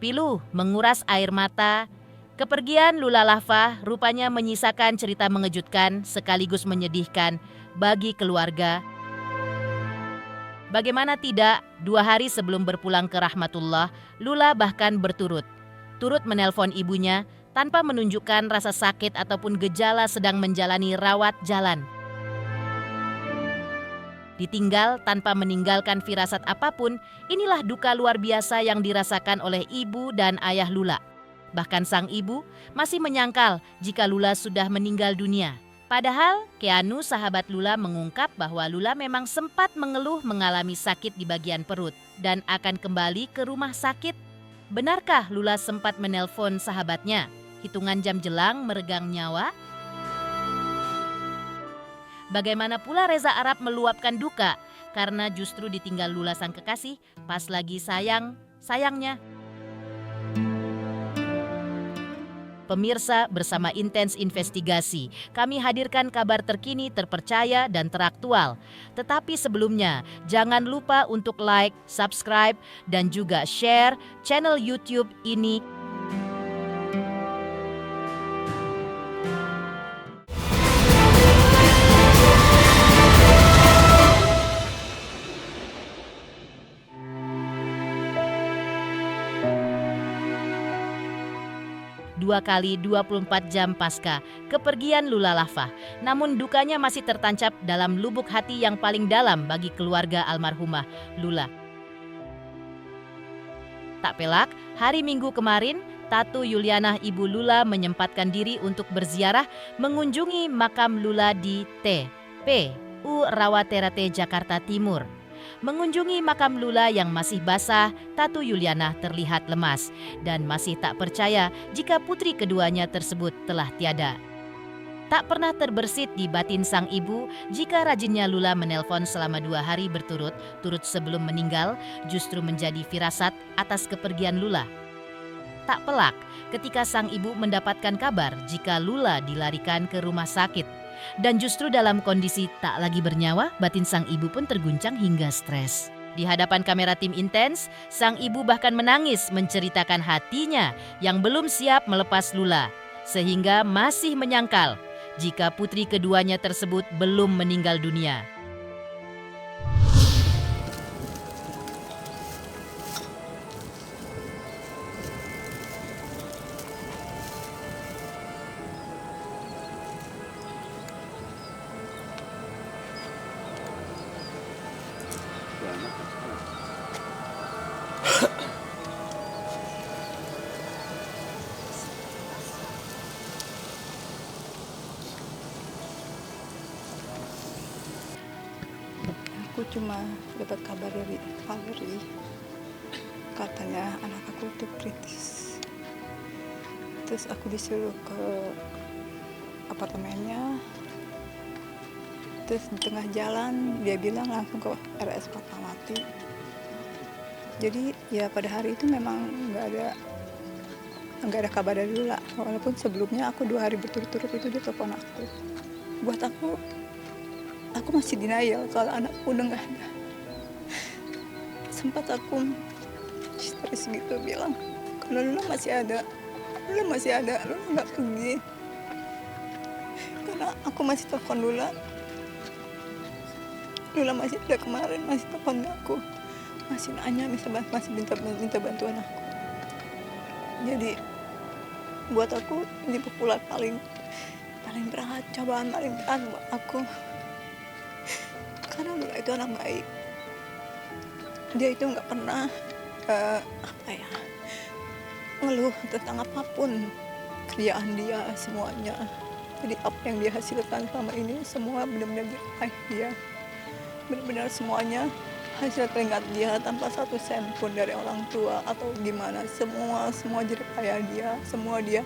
pilu, menguras air mata. Kepergian Lula Lava rupanya menyisakan cerita mengejutkan sekaligus menyedihkan bagi keluarga. Bagaimana tidak, 2 hari sebelum berpulang ke rahmatullah, Lula bahkan turut menelpon ibunya tanpa menunjukkan rasa sakit ataupun gejala sedang menjalani rawat jalan. Ditinggal tanpa meninggalkan firasat apapun, inilah duka luar biasa yang dirasakan oleh ibu dan ayah Lula. Bahkan sang ibu masih menyangkal jika Lula sudah meninggal dunia. Padahal Keanu, sahabat Lula, mengungkap bahwa Lula memang sempat mengeluh mengalami sakit di bagian perut dan akan kembali ke rumah sakit. Benarkah Lula sempat menelpon sahabatnya? Hitungan jam jelang meregang nyawa? Bagaimana pula Reza Arab meluapkan duka karena justru ditinggal Lula sang kekasih pas lagi sayangnya. Pemirsa, bersama Intens Investigasi, kami hadirkan kabar terkini, terpercaya, dan teraktual. Tetapi sebelumnya, jangan lupa untuk like, subscribe, dan juga share channel YouTube ini. Dua kali 24 jam pasca kepergian Lula Lava. Namun dukanya masih tertancap dalam lubuk hati yang paling dalam bagi keluarga almarhumah Lula. Tak pelak, hari Minggu kemarin, Tatu Yuliana ibu Lula menyempatkan diri untuk berziarah mengunjungi makam Lula di TPU Rawaterate, Jakarta Timur. Mengunjungi makam Lula yang masih basah, Tatu Yuliana terlihat lemas dan masih tak percaya jika putri keduanya tersebut telah tiada. Tak pernah terbersit di batin sang ibu jika rajinnya Lula menelpon selama 2 hari berturut-turut sebelum meninggal justru menjadi firasat atas kepergian Lula. Tak pelak ketika sang ibu mendapatkan kabar jika Lula dilarikan ke rumah sakit. Dan justru dalam kondisi tak lagi bernyawa, batin sang ibu pun terguncang hingga stres. Di hadapan kamera tim Intens, sang ibu bahkan menangis menceritakan hatinya yang belum siap melepas Lula, sehingga masih menyangkal jika putri keduanya tersebut belum meninggal dunia. Aku cuma dapat kabar dari Valerie, katanya anak aku itu kritis. Terus aku disuruh ke apartemennya. Terus di tengah jalan dia bilang langsung ke RS Fatmawati. Jadi ya pada hari itu memang nggak ada kabar dari Lula. Walaupun sebelumnya aku 2 hari berturut-turut itu dia telepon aku. Buat aku masih denial kalau anakku udah nggak ada. Sempat aku histeris gitu bilang, kalau Lula masih ada, Lula nggak pergi. Karena aku masih telepon Lula masih ada kemarin, masih telepon aku, masih nanya, masih minta bantuan aku. Jadi buat aku ini populer paling berat, cobaan paling berat buat aku. Karena Lula itu anak baik. Dia itu nggak pernah ngeluh tentang apapun, kerjaan dia semuanya. Jadi apa yang dia hasilkan selama ini semua benar-benar diraih dia. Benar-benar semuanya hasil keringat dia tanpa 1 sen pun dari orang tua atau gimana. Semua jerih payah dia, semua dia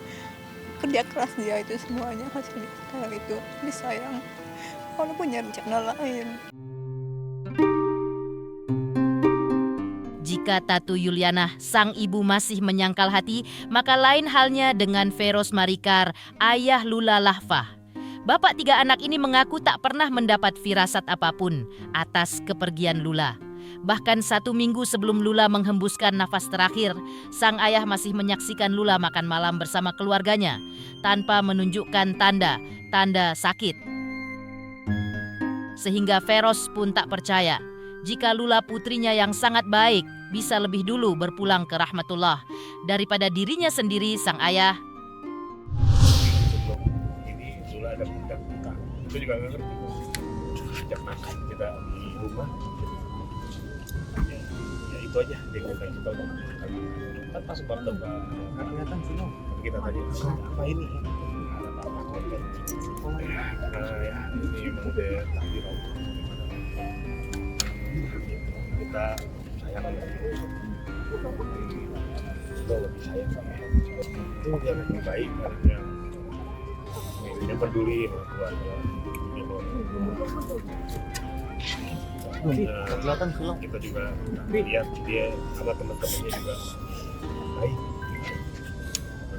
kerja keras dia, itu semuanya hasil dia itu. Jadi sayang walaupun punya rencana lain. Jika Tatu Yuliana, sang ibu, masih menyangkal hati, maka lain halnya dengan Feros Marikar, ayah Lula Lava. Bapak 3 anak ini mengaku tak pernah mendapat firasat apapun atas kepergian Lula. Bahkan 1 minggu sebelum Lula menghembuskan nafas terakhir, sang ayah masih menyaksikan Lula makan malam bersama keluarganya tanpa menunjukkan tanda sakit. Sehingga Feros pun tak percaya jika Lula putrinya yang sangat baik bisa lebih dulu berpulang ke rahmatullah daripada dirinya sendiri sang ayah. Sebelum ini Lula ada buka, itu juga nggak ngerti. Sejak makan kita di rumah, ya itu aja dia ngundang kita untuk makan. Kan pas banget nggak kelihatan sih loh. Kita tanya apa ini? Ada apa-apa kan? Ya ini memang udah takdir Allah. Kita sayang kita lebih sayang sama itu yang lebih baik yang peduli sama keluarga. Kelihatan film. Kita juga lihat dia sama teman-temannya juga baik,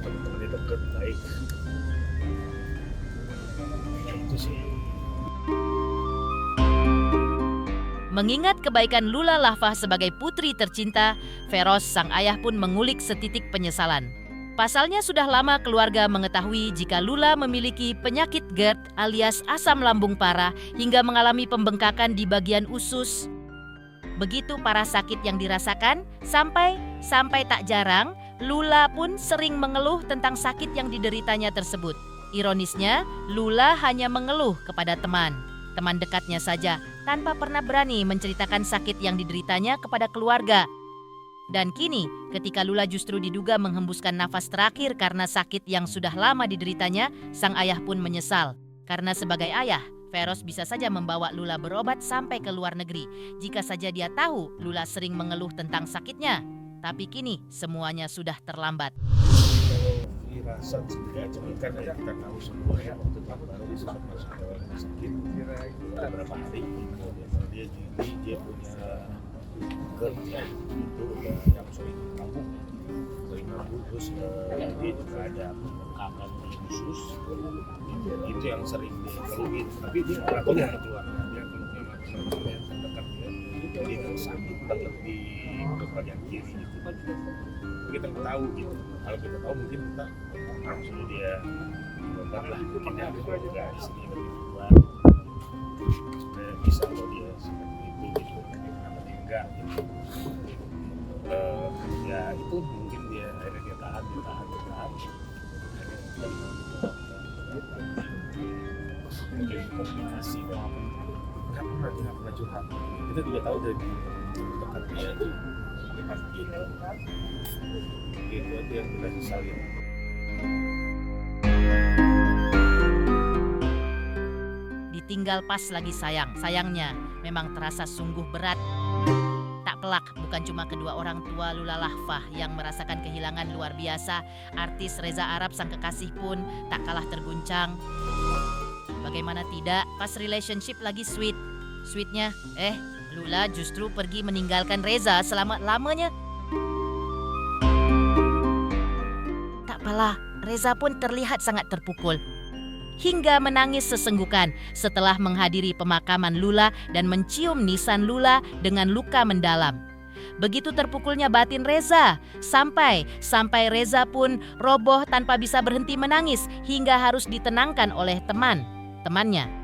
teman-temannya deket baik, itu sih. Mengingat kebaikan Lula Lahfah sebagai putri tercinta, Feros sang ayah pun mengulik setitik penyesalan. Pasalnya sudah lama keluarga mengetahui jika Lula memiliki penyakit GERD alias asam lambung parah hingga mengalami pembengkakan di bagian usus. Begitu parah sakit yang dirasakan, sampai tak jarang Lula pun sering mengeluh tentang sakit yang dideritanya tersebut. Ironisnya, Lula hanya mengeluh kepada teman dekatnya saja, tanpa pernah berani menceritakan sakit yang dideritanya kepada keluarga. Dan kini, ketika Lula justru diduga menghembuskan nafas terakhir karena sakit yang sudah lama dideritanya, sang ayah pun menyesal. Karena sebagai ayah, Feros bisa saja membawa Lula berobat sampai ke luar negeri, jika saja dia tahu Lula sering mengeluh tentang sakitnya. Tapi kini, semuanya sudah terlambat. Kalau firasat tidak cuma karena kita tahu semua ya, waktu itu baru sempat masuk ke rumah sakit beberapa hari, dia punya GERD ya, itu udah yang sering kambuh, terus dia juga ada pembengkakan di usus, itu yang sering dikeluhin. Tapi dia nggak tahu yang keluarga dia kalau teman-teman yang terdekat dia sakit banget di bagian kiri gitu. Kita nggak tahu gitu. Kalau kita tahu mungkin kita langsung dia berobat lah, mungkin ya kalau juga di sini lebih kuat supaya bisa kalau dia seperti itu gitu, kenapa dia enggak gitu. Ya itu mungkin dia akhirnya dia tahan mungkin kombinasi dan nggak pernah curhat. Kita juga tahu dari dekat dia tuh gitu aja yang kita sesalin. Ditinggal pas lagi sayangnya memang terasa sungguh berat. Tak pelak bukan cuma kedua orang tua Lula Lahfah yang merasakan kehilangan luar biasa, artis Reza Arab sang kekasih pun tak kalah terguncang. Bagaimana tidak, pas relationship lagi sweetnya, Lula justru pergi meninggalkan Reza selama-lamanya. Tak apalah, Reza pun terlihat sangat terpukul. Hingga menangis sesenggukan setelah menghadiri pemakaman Lula dan mencium nisan Lula dengan luka mendalam. Begitu terpukulnya batin Reza, sampai Reza pun roboh tanpa bisa berhenti menangis hingga harus ditenangkan oleh temannya.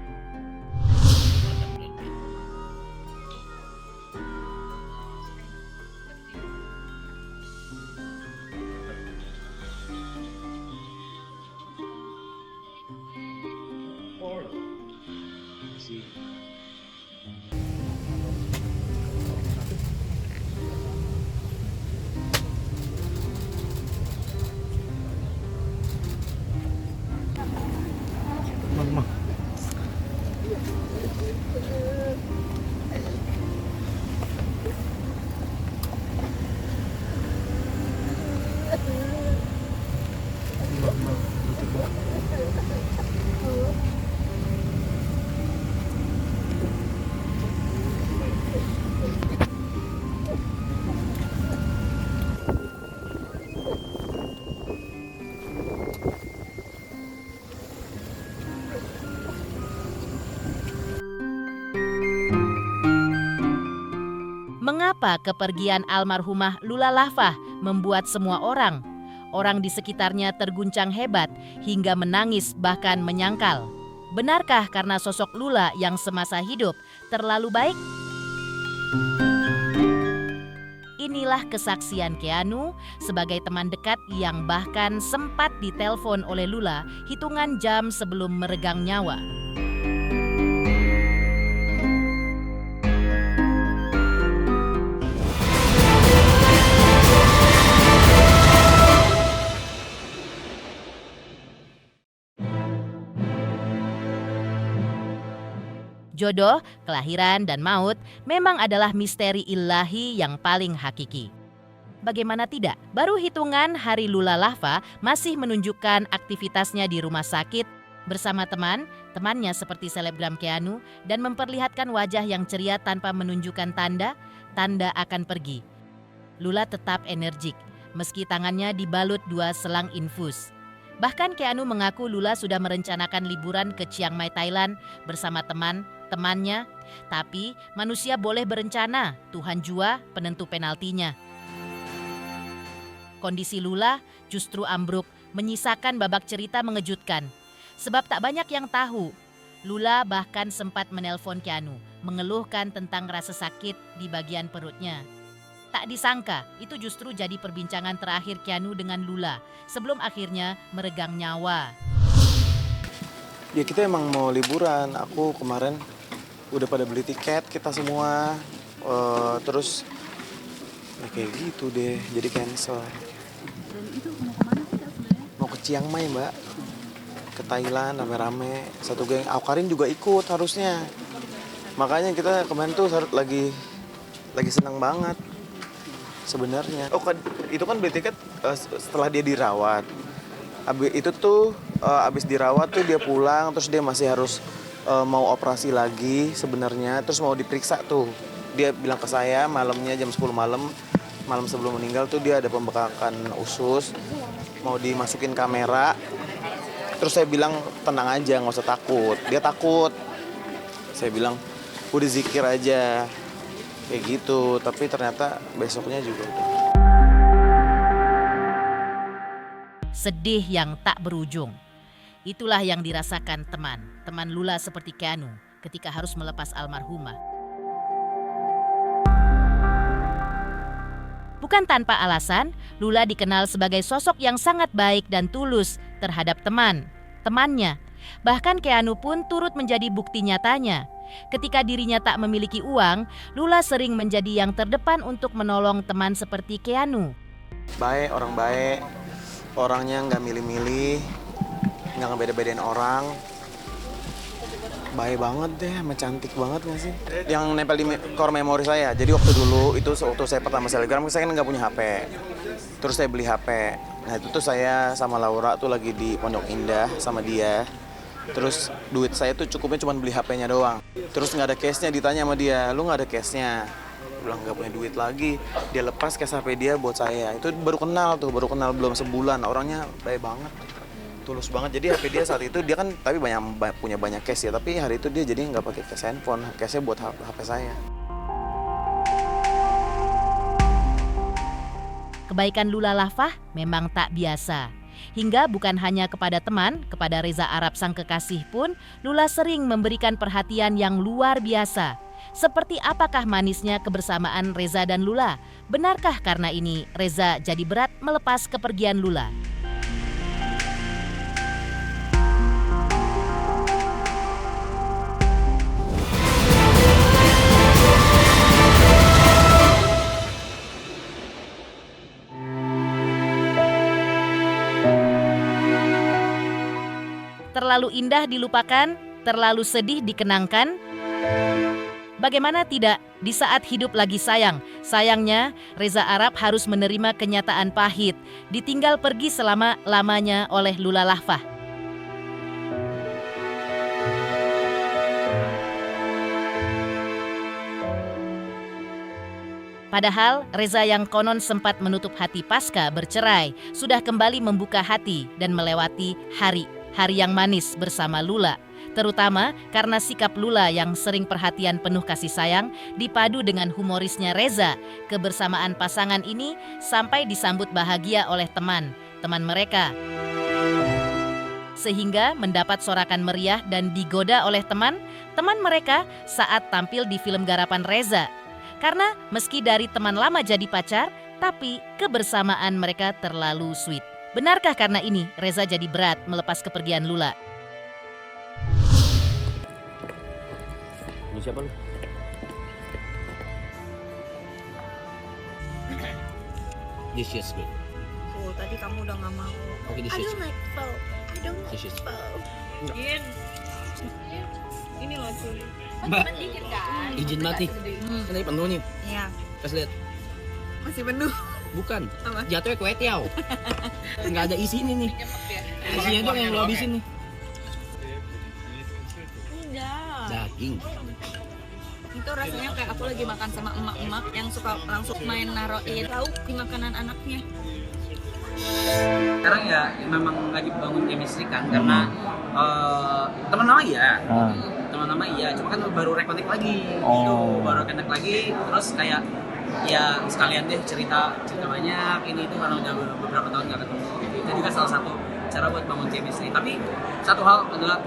Mengapa kepergian almarhumah Lula Lafah membuat semua orang di sekitarnya terguncang hebat hingga menangis bahkan menyangkal? Benarkah karena sosok Lula yang semasa hidup terlalu baik? Inilah kesaksian Keanu sebagai teman dekat yang bahkan sempat ditelepon oleh Lula hitungan jam sebelum meregang nyawa. Jodoh, kelahiran, dan maut memang adalah misteri ilahi yang paling hakiki. Bagaimana tidak, baru hitungan hari Lula Lafah masih menunjukkan aktivitasnya di rumah sakit bersama temannya seperti selebgram Keanu dan memperlihatkan wajah yang ceria tanpa menunjukkan tanda akan pergi. Lula tetap energik, meski tangannya dibalut 2 selang infus. Bahkan Keanu mengaku Lula sudah merencanakan liburan ke Chiang Mai, Thailand bersama temannya. Tapi manusia boleh berencana, Tuhan jua penentu penaltinya. Kondisi Lula justru ambruk, menyisakan babak cerita mengejutkan. Sebab tak banyak yang tahu, Lula bahkan sempat menelpon Keanu, mengeluhkan tentang rasa sakit di bagian perutnya. Tak disangka, itu justru jadi perbincangan terakhir Keanu dengan Lula sebelum akhirnya meregang nyawa. Ya kita emang mau liburan, aku kemarin udah pada beli tiket kita semua, terus ya kayak gitu deh, jadi cancel. Dan itu mau kemana sih Kak sebenarnya? Mau ke Chiang Mai Mbak, ke Thailand rame-rame, satu geng. Aukarin juga ikut harusnya. Makanya kita kemarin tuh lagi senang banget sebenarnya. Itu kan beli tiket setelah dia dirawat. Abis dirawat tuh dia pulang, terus dia masih harus mau operasi lagi sebenarnya, terus mau diperiksa tuh. Dia bilang ke saya malamnya jam 10 malam sebelum meninggal tuh dia ada pembekakan usus, mau dimasukin kamera. Terus saya bilang tenang aja, nggak usah takut. Dia takut. Saya bilang udah zikir aja, kayak gitu. Tapi ternyata besoknya juga udah. Sedih yang tak berujung. Itulah yang dirasakan teman Lula seperti Keanu ketika harus melepas almarhumah. Bukan tanpa alasan, Lula dikenal sebagai sosok yang sangat baik dan tulus terhadap temannya. Bahkan Keanu pun turut menjadi bukti nyatanya. Ketika dirinya tak memiliki uang, Lula sering menjadi yang terdepan untuk menolong teman seperti Keanu. Orang baik, orangnya nggak milih-milih, nggak ngebeda-bedain orang. Baik banget deh, cantik banget nggak sih? Yang nempel di core memori saya. Jadi waktu saya pertama selebgram, saya kan nggak punya HP. Terus saya beli HP. Nah itu tuh saya sama Laura tuh lagi di Pondok Indah sama dia. Terus duit saya tuh cukupnya cuma beli HP-nya doang. Terus nggak ada cashnya, ditanya sama dia, lu nggak ada cashnya? Bilang nggak punya duit lagi. Dia lepas cash HP dia buat saya. Itu baru kenal belum sebulan. Orangnya baik banget. Tulus banget. Jadi HP dia saat itu dia kan tapi punya banyak cash ya, tapi hari itu dia jadi nggak pakai cash handphone, cashnya buat HP saya. Kebaikan Lula Lafah memang tak biasa. Hingga bukan hanya kepada Reza Arab sang kekasih pun Lula sering memberikan perhatian yang luar biasa. Seperti apakah manisnya kebersamaan Reza dan Lula? Benarkah karena ini Reza jadi berat melepas kepergian Lula? Terlalu indah dilupakan, terlalu sedih dikenangkan. Bagaimana tidak di saat hidup lagi sayangnya Reza Arab harus menerima kenyataan pahit, ditinggal pergi selama-lamanya oleh Lula Lafah. Padahal Reza yang konon sempat menutup hati pasca bercerai, sudah kembali membuka hati dan melewati hari yang manis bersama Lula. Terutama karena sikap Lula yang sering perhatian penuh kasih sayang dipadu dengan humorisnya Reza, kebersamaan pasangan ini sampai disambut bahagia oleh teman mereka. Sehingga mendapat sorakan meriah dan digoda oleh teman mereka saat tampil di film garapan Reza. Karena meski dari teman lama jadi pacar, tapi kebersamaan mereka terlalu sweet. Benarkah karena ini Reza jadi berat melepas kepergian Lula? Ini siapa lu? This is good. Oh, tadi kamu udah nggak mau. Oke, this is like pho. I don't this is. In. Ini loh cuy. Mbak, izin mati. Kan tadi penuh nih. Iya. Pas lihat. Masih penuh. Bukan. Apa? Jatuhnya kue tiaw. Nggak ada isi ini nih. Isinya doang yang lo habisin nih. Enggak. Daging. Itu rasanya kayak aku lagi makan sama emak-emak yang suka langsung main naruhin lauk di makanan anaknya. Sekarang ya memang lagi bangun chemistry kan karena teman lama iya, cuma kan baru reconnect lagi, gitu, baru reconnect lagi, terus kayak ya sekalian deh cerita banyak ini itu karena udah beberapa tahun nggak ketemu, gitu. Itu juga salah satu cara buat bangun chemistry. Tapi satu hal adalah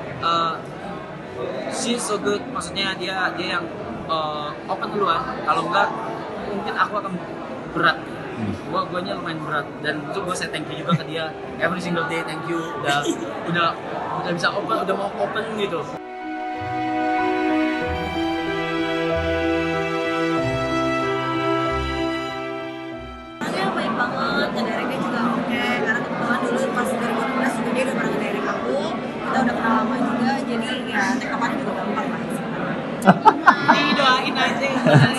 she's so good, maksudnya dia yang open duluan, kalau enggak mungkin aku akan berat. Guanya lumayan berat dan itu gue thank you juga ke dia every single day, thank you udah bisa open, udah mau open gitu. Dia baik banget, ngedirect juga oke, karena kebetulan dulu pas 2015 juga dia udah pernah ngedirect aku, kita udah kenal lama juga, jadi ya take up juga gampang lah sebenarnya. Didoain aja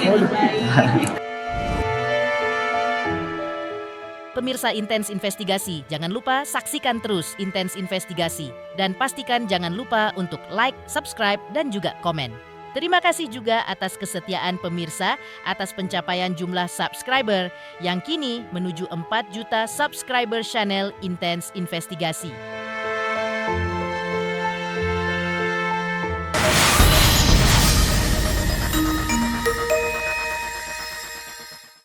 yang baik. Pemirsa Intens Investigasi, jangan lupa saksikan terus Intens Investigasi. Dan pastikan jangan lupa untuk like, subscribe, dan juga komen. Terima kasih juga atas kesetiaan pemirsa atas pencapaian jumlah subscriber yang kini menuju 4 juta subscriber channel Intens Investigasi.